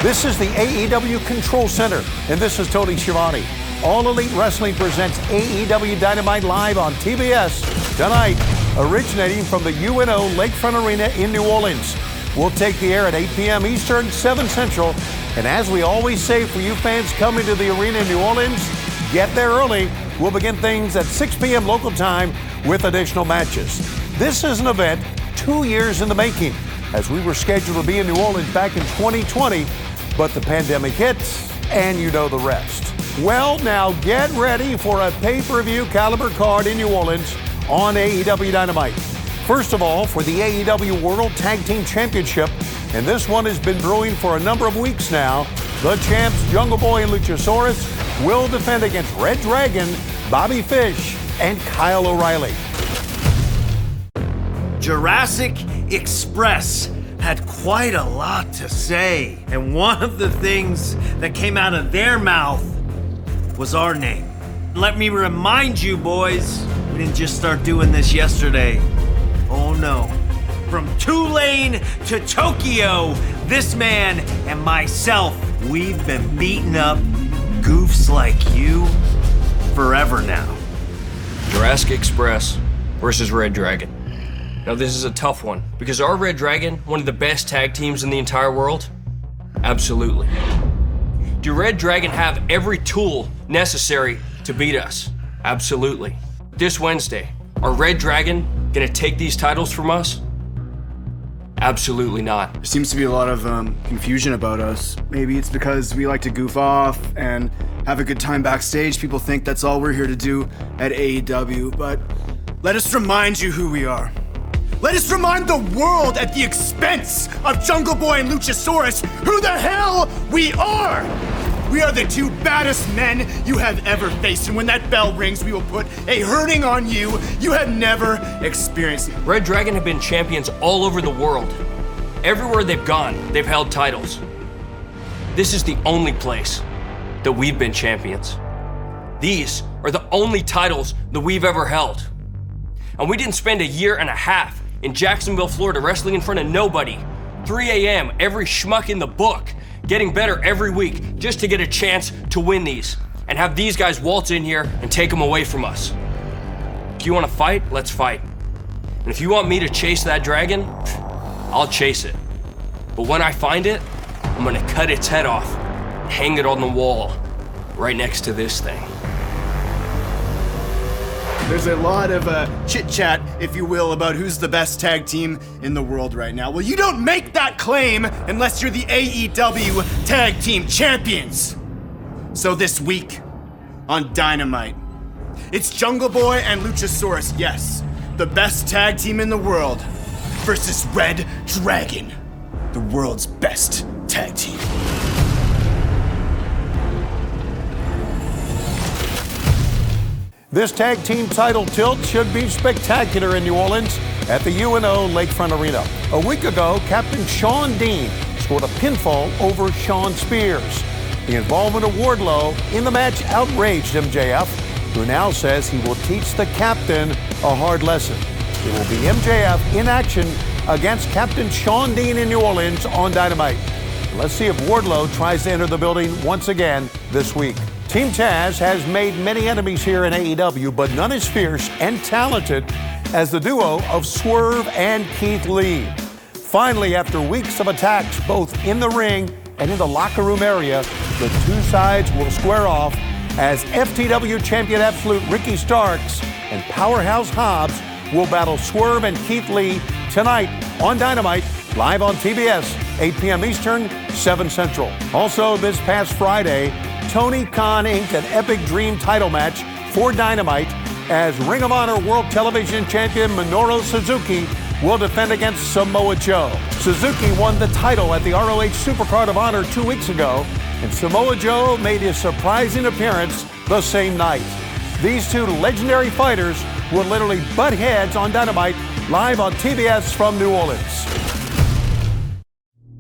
This is the AEW Control Center, and this is Tony Schiavone. All Elite Wrestling presents AEW Dynamite live on TBS tonight, originating from the UNO Lakefront Arena in New Orleans. We'll take the air at 8 p.m. Eastern, 7 Central, and as we always say for you fans coming to the arena in New Orleans, get there early. We'll begin things at 6 p.m. local time with additional matches. This is an event 2 years in the making, as we were scheduled to be in New Orleans back in 2020, but the pandemic hit, and you know the rest. Well, now get ready for a pay-per-view caliber card in New Orleans on AEW Dynamite. First of all, for the AEW World Tag Team Championship, and this one has been brewing for a number of weeks now, the champs Jungle Boy and Luchasaurus will defend against Red Dragon, Bobby Fish, and Kyle O'Reilly. Jurassic Express had quite a lot to say, and one of the things that came out of their mouth was our name. Let me remind you, boys, we didn't just start doing this yesterday. Oh no. From Tulane to Tokyo, this man and myself, we've been beating up goofs like you forever now. Jurassic Express versus Red Dragon. Now this is a tough one, because are Red Dragon one of the best tag teams in the entire world? Absolutely. Do Red Dragon have every tool necessary to beat us? Absolutely. This Wednesday, are Red Dragon gonna take these titles from us? Absolutely not. There seems to be a lot of confusion about us. Maybe it's because we like to goof off and have a good time backstage. People think that's all we're here to do at AEW, but let us remind you who we are. Let us remind the world at the expense of Jungle Boy and Luchasaurus who the hell we are! We are the two baddest men you have ever faced, and when that bell rings, we will put a hurting on you have never experienced. Red Dragon have been champions all over the world. Everywhere they've gone, they've held titles. This is the only place that we've been champions. These are the only titles that we've ever held. And we didn't spend a year and a half in Jacksonville, Florida, wrestling in front of nobody. 3 a.m., every schmuck in the book, getting better every week just to get a chance to win these and have these guys waltz in here and take them away from us. If you want to fight, let's fight. And if you want me to chase that dragon, I'll chase it. But when I find it, I'm gonna cut its head off and hang it on the wall right next to this thing. There's a lot of chit-chat, if you will, about who's the best tag team in the world right now. Well, you don't make that claim unless you're the AEW Tag Team Champions. So this week on Dynamite, it's Jungle Boy and Luchasaurus, yes, the best tag team in the world, versus Red Dragon, the world's best tag team. This tag team title tilt should be spectacular in New Orleans at the UNO Lakefront Arena. A week ago, Captain Shawn Dean scored a pinfall over Shawn Spears. The involvement of Wardlow in the match outraged MJF, who now says he will teach the captain a hard lesson. It will be MJF in action against Captain Shawn Dean in New Orleans on Dynamite. Let's see if Wardlow tries to enter the building once again this week. Team Taz has made many enemies here in AEW, but none as fierce and talented as the duo of Swerve and Keith Lee. Finally, after weeks of attacks both in the ring and in the locker room area, the two sides will square off as FTW champion Absolute Ricky Starks and Powerhouse Hobbs will battle Swerve and Keith Lee tonight on Dynamite, live on TBS, 8 p.m. Eastern, 7 Central. Also, this past Friday, Tony Khan inked an epic dream title match for Dynamite as Ring of Honor World Television Champion Minoru Suzuki will defend against Samoa Joe. Suzuki won the title at the ROH Supercard of Honor 2 weeks ago, and Samoa Joe made his surprising appearance the same night. These two legendary fighters will literally butt heads on Dynamite, live on TBS from New Orleans.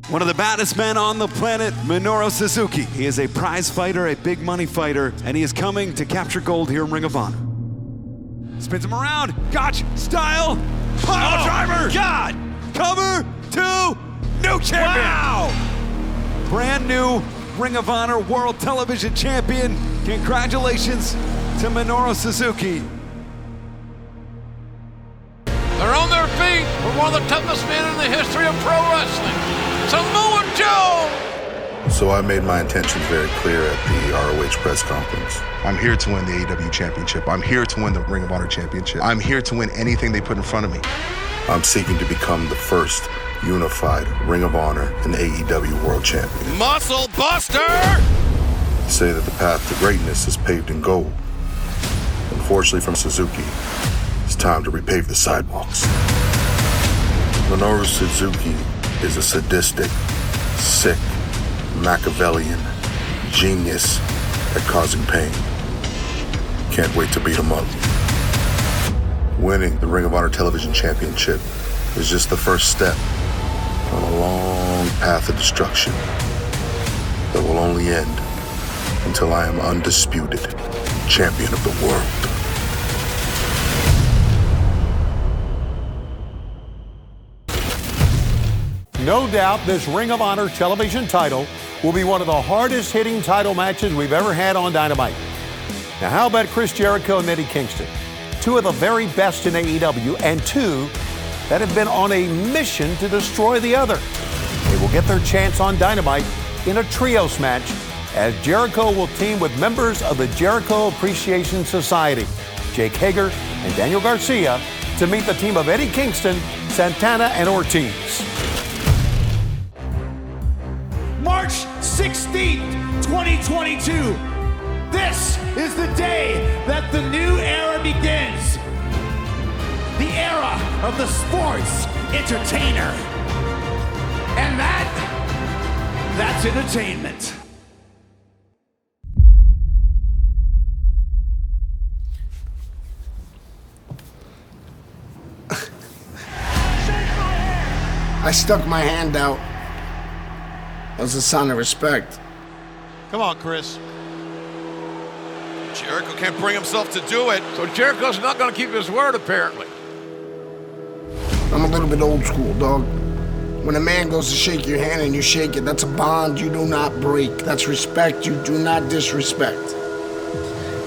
One of the baddest men on the planet, Minoru Suzuki. He is a prize fighter, a big money fighter, and he is coming to capture gold here in Ring of Honor. Spins him around, Gotch style, pile driver. God! Cover 2, new champion. Wow! brand new Ring of Honor World Television Champion. Congratulations to Minoru Suzuki. They're on their feet for one of the toughest men in the history of pro wrestling, Samoa Joe! So I made my intentions very clear at the ROH press conference. I'm here to win the AEW Championship. I'm here to win the Ring of Honor Championship. I'm here to win anything they put in front of me. I'm seeking to become the first unified Ring of Honor and AEW World Champion. Muscle Buster! Say that the path to greatness is paved in gold. Unfortunately from Suzuki, it's time to repave the sidewalks. Minoru Suzuki is a sadistic, sick, Machiavellian genius at causing pain. Can't wait to beat him up. Winning the Ring of Honor Television Championship is just the first step on a long path of destruction that will only end until I am undisputed champion of the world. No doubt this Ring of Honor television title will be one of the hardest hitting title matches we've ever had on Dynamite. Now how about Chris Jericho and Eddie Kingston? Two of the very best in AEW and two that have been on a mission to destroy the other. They will get their chance on Dynamite in a trios match as Jericho will team with members of the Jericho Appreciation Society, Jake Hager and Daniel Garcia, to meet the team of Eddie Kingston, Santana, and Ortiz. March 16th, 2022. This is the day that the new era begins. The era of the sports entertainer. And that's entertainment. I stuck my hand out as a sign of respect. Come on, Chris. Jericho can't bring himself to do it, so Jericho's not going to keep his word, apparently. I'm a little bit old school, dog. When a man goes to shake your hand and you shake it, that's a bond you do not break. That's respect you do not disrespect.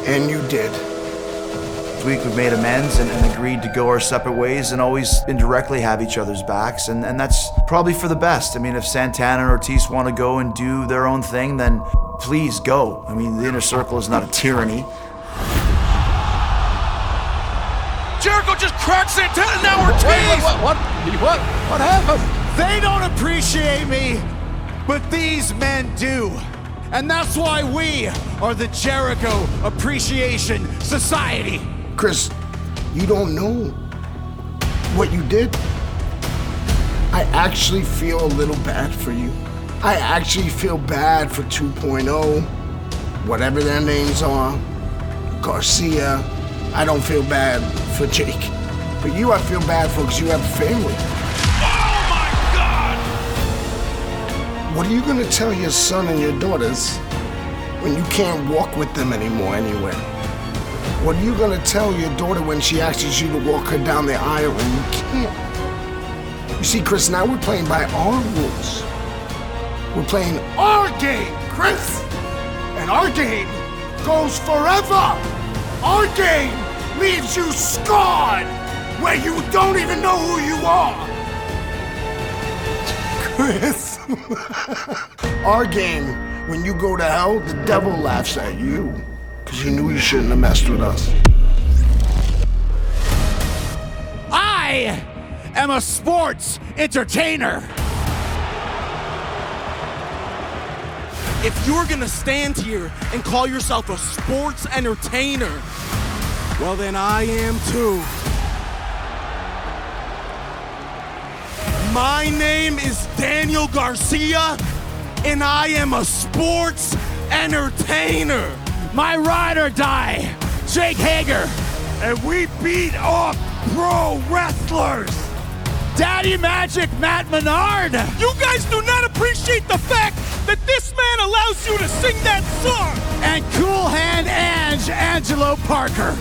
And you did. This week we've made amends and agreed to go our separate ways and always indirectly have each other's backs, and that's probably for the best. I mean, if Santana and Ortiz want to go and do their own thing, then please go. I mean, the inner circle is not a tyranny. Jericho just cracked Santana, now Ortiz! What happened? They don't appreciate me, but these men do. And that's why we are the Jericho Appreciation Society. Chris, you don't know what you did. I actually feel a little bad for you. I actually feel bad for 2.0, whatever their names are, Garcia. I don't feel bad for Jake. But you, I feel bad for because you have a family. Oh my God! What are you gonna tell your son and your daughters when you can't walk with them anymore anywhere? What are you gonna tell your daughter when she asks you to walk her down the aisle and you can't? You see, Chris, now we're playing by our rules. We're playing our game, Chris! And our game goes forever! Our game leaves you scarred where you don't even know who you are! Chris! Our game, when you go to hell, the devil laughs at you. Because you knew you shouldn't have messed with us. I am a sports entertainer. If you're gonna stand here and call yourself a sports entertainer, well then I am too. My name is Daniel Garcia, and I am a sports entertainer. My ride or die, Jake Hager, and we beat up pro wrestlers. Daddy Magic Matt Menard. You guys do not appreciate the fact that this man allows you to sing that song. And Cool Hand Ange Angelo Parker.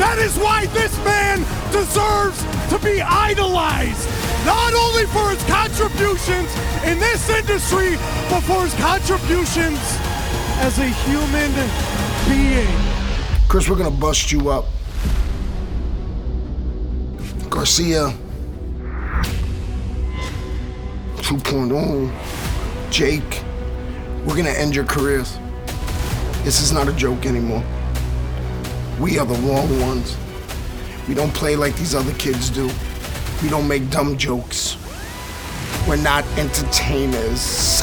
That is why this man deserves to be idolized. Not only for his contributions in this industry, but for his contributions as a human being. Chris, we're gonna bust you up. Garcia 2.0, Jake, we're gonna end your careers. This is not a joke anymore. We are the wrong ones. We don't play like these other kids do. We don't make dumb jokes. We're not entertainers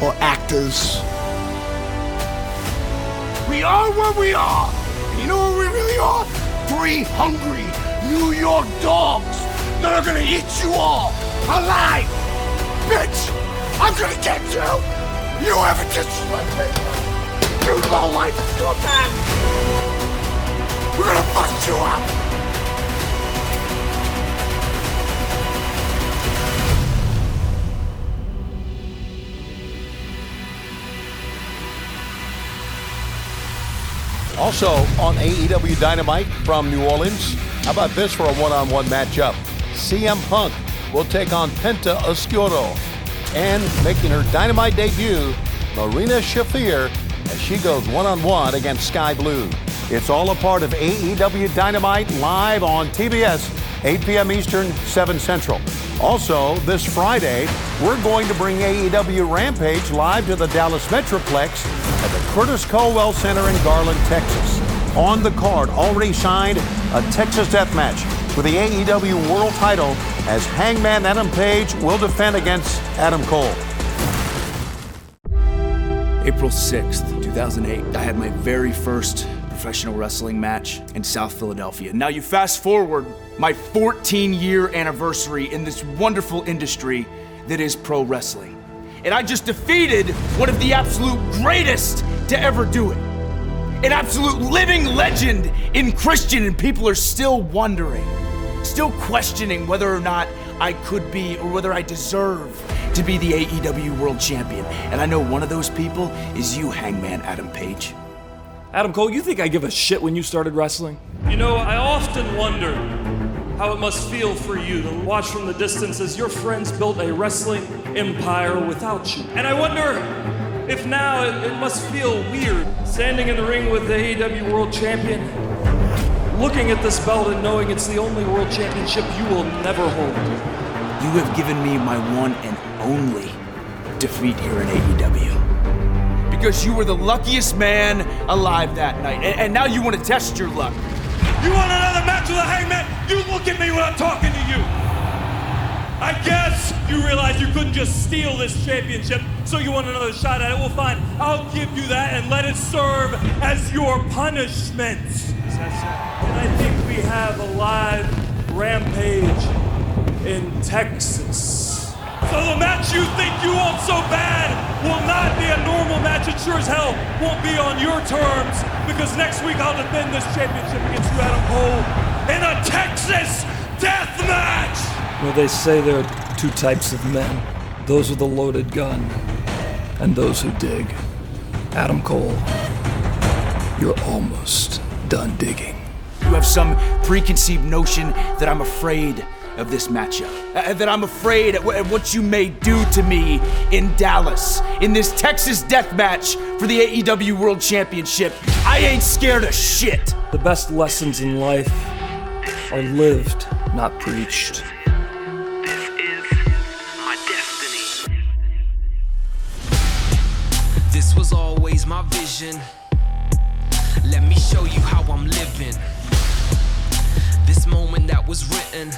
or actors. We are what we are. You know what we really are? 3 hungry New York dogs that are gonna eat you all alive. Bitch, I'm gonna get you. You ever disrespect me? You low life scumbag. We're gonna bust you up. Also on AEW Dynamite from New Orleans, how about this for a one-on-one matchup? CM Punk will take on Penta Oscuro. And making her Dynamite debut, Marina Shafir, as she goes one-on-one against Sky Blue. It's all a part of AEW Dynamite live on TBS, 8 p.m. Eastern, 7 Central. Also, this Friday, we're going to bring AEW Rampage live to the Dallas Metroplex at the Curtis Culwell Center in Garland, Texas. On the card, already signed, a Texas death match for the AEW World title as Hangman Adam Page will defend against Adam Cole. April 6th, 2008, I had my very first professional wrestling match in South Philadelphia. Now you fast forward my 14-year anniversary in this wonderful industry that is pro wrestling. And I just defeated one of the absolute greatest to ever do it. An absolute living legend in Christian, and people are still wondering, still questioning whether or not I could be or whether I deserve to be the AEW World Champion. And I know one of those people is you, Hangman Adam Page. Adam Cole, you think I give a shit when you started wrestling? You know, I often wonder how it must feel for you to watch from the distance as your friends built a wrestling empire without you. And I wonder if now it must feel weird standing in the ring with the AEW World Champion, looking at this belt and knowing it's the only World Championship you will never hold. You have given me my one and only defeat here in AEW. Because you were the luckiest man alive that night. And now you want to test your luck. You want another match with a Hangman? You look at me when I'm talking to you. I guess you realize you couldn't just steal this championship, so you want another shot at it. Well, fine. I'll give you that and let it serve as your punishment. And I think we have a live Rampage in Texas. So the match you think you want so bad will not be a normal match. It sure as hell won't be on your terms, because next week I'll defend this championship against you, Adam Cole, in a Texas death match! Well, they say there are 2 types of men. Those with a loaded gun, and those who dig. Adam Cole, you're almost done digging. You have some preconceived notion that I'm afraid of this matchup. That I'm afraid at what you may do to me in Dallas, in this Texas death match for the AEW World Championship. I ain't scared of shit. The best lessons in life are lived, not preached. This was always my vision. Let me show you how I'm living. This moment that was written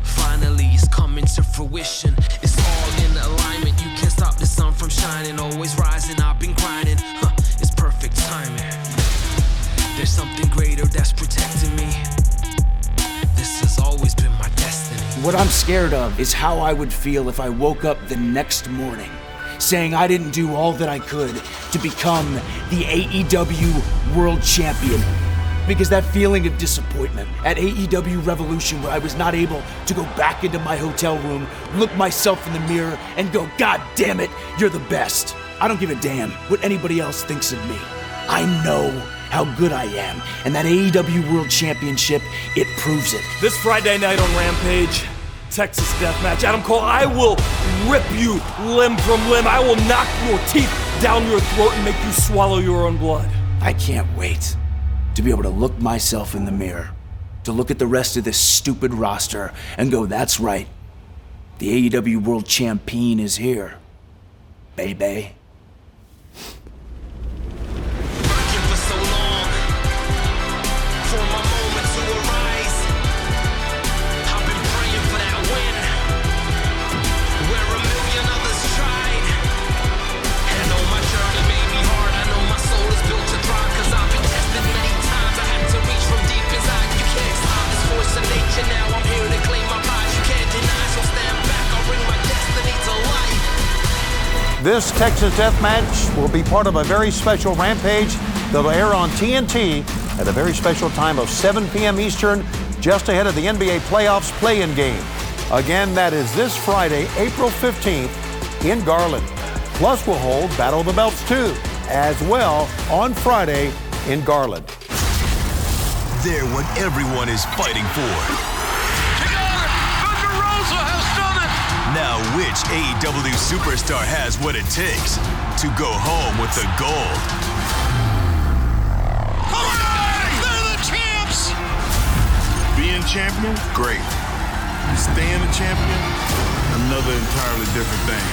finally is coming to fruition. It's all in alignment. You can't stop the sun from shining. Always rising, I've been grinding. It's perfect timing. There's something greater that's protecting me. This has always been my destiny. What I'm scared of is how I would feel if I woke up the next morning saying I didn't do all that I could to become the AEW World Champion. Because that feeling of disappointment at AEW Revolution, where I was not able to go back into my hotel room, look myself in the mirror, and go, God damn it, you're the best. I don't give a damn what anybody else thinks of me. I know how good I am, and that AEW World Championship, it proves it. This Friday night on Rampage, Texas death match. Adam Cole, I will rip you limb from limb. I will knock your teeth down your throat and make you swallow your own blood. I can't wait to be able to look myself in the mirror, to look at the rest of this stupid roster and go, that's right, the AEW World Champion is here, baby. This Texas Death Match will be part of a very special Rampage that'll air on TNT at a very special time of 7 p.m. Eastern, just ahead of the NBA playoffs play-in game. Again, that is this Friday, April 15th in Garland. Plus, we'll hold Battle of the Belts 2 as well on Friday in Garland. They're what everyone is fighting for. Now, which AEW superstar has what it takes to go home with the gold? Hooray! They're the champs! Being champion, great. Staying a champion, another entirely different thing.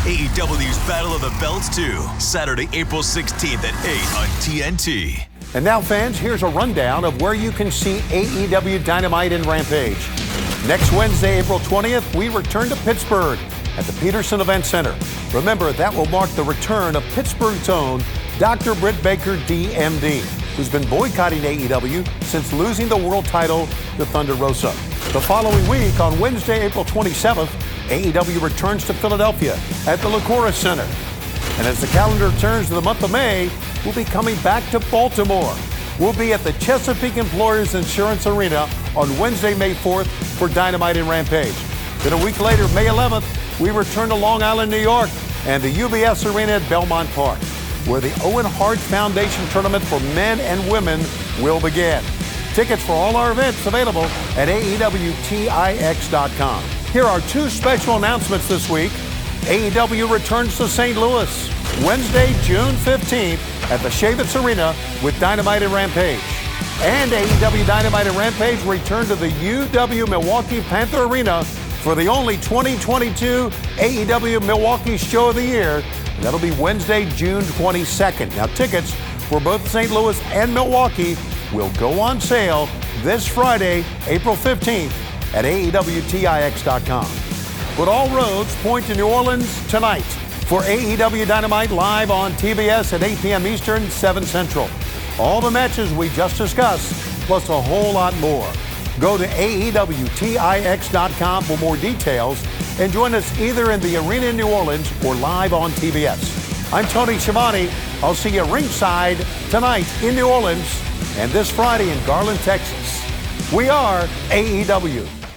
AEW's Battle of the Belts 2, Saturday, April 16th at 8 on TNT. And now, fans, here's a rundown of where you can see AEW Dynamite and Rampage. Next Wednesday, April 20th, we return to Pittsburgh at the Peterson Event Center. Remember, that will mark the return of Pittsburgh's own Dr. Britt Baker, DMD, who's been boycotting AEW since losing the world title to Thunder Rosa. The following week, on Wednesday, April 27th, AEW returns to Philadelphia at the Liacouras Center. And as the calendar turns to the month of May, we'll be coming back to Baltimore. We'll be at the Chesapeake Employers Insurance Arena on Wednesday, May 4th for Dynamite and Rampage. Then a week later, May 11th, we return to Long Island, New York and the UBS Arena at Belmont Park, where the Owen Hart Foundation Tournament for men and women will begin. Tickets for all our events available at AEWTIX.com. Here are two special announcements this week. AEW returns to St. Louis Wednesday, June 15th at the Shavitz Arena with Dynamite and Rampage. And AEW Dynamite and Rampage return to the UW Milwaukee Panther Arena for the only 2022 AEW Milwaukee Show of the Year. And that'll be Wednesday, June 22nd. Now, tickets for both St. Louis and Milwaukee will go on sale this Friday, April 15th at AEWTIX.com. But all roads point to New Orleans tonight for AEW Dynamite live on TBS at 8 p.m. Eastern, 7 Central. All the matches we just discussed, plus a whole lot more. Go to AEWTIX.com for more details and join us either in the arena in New Orleans or live on TBS. I'm Tony Schiavone. I'll see you ringside tonight in New Orleans and this Friday in Garland, Texas. We are AEW.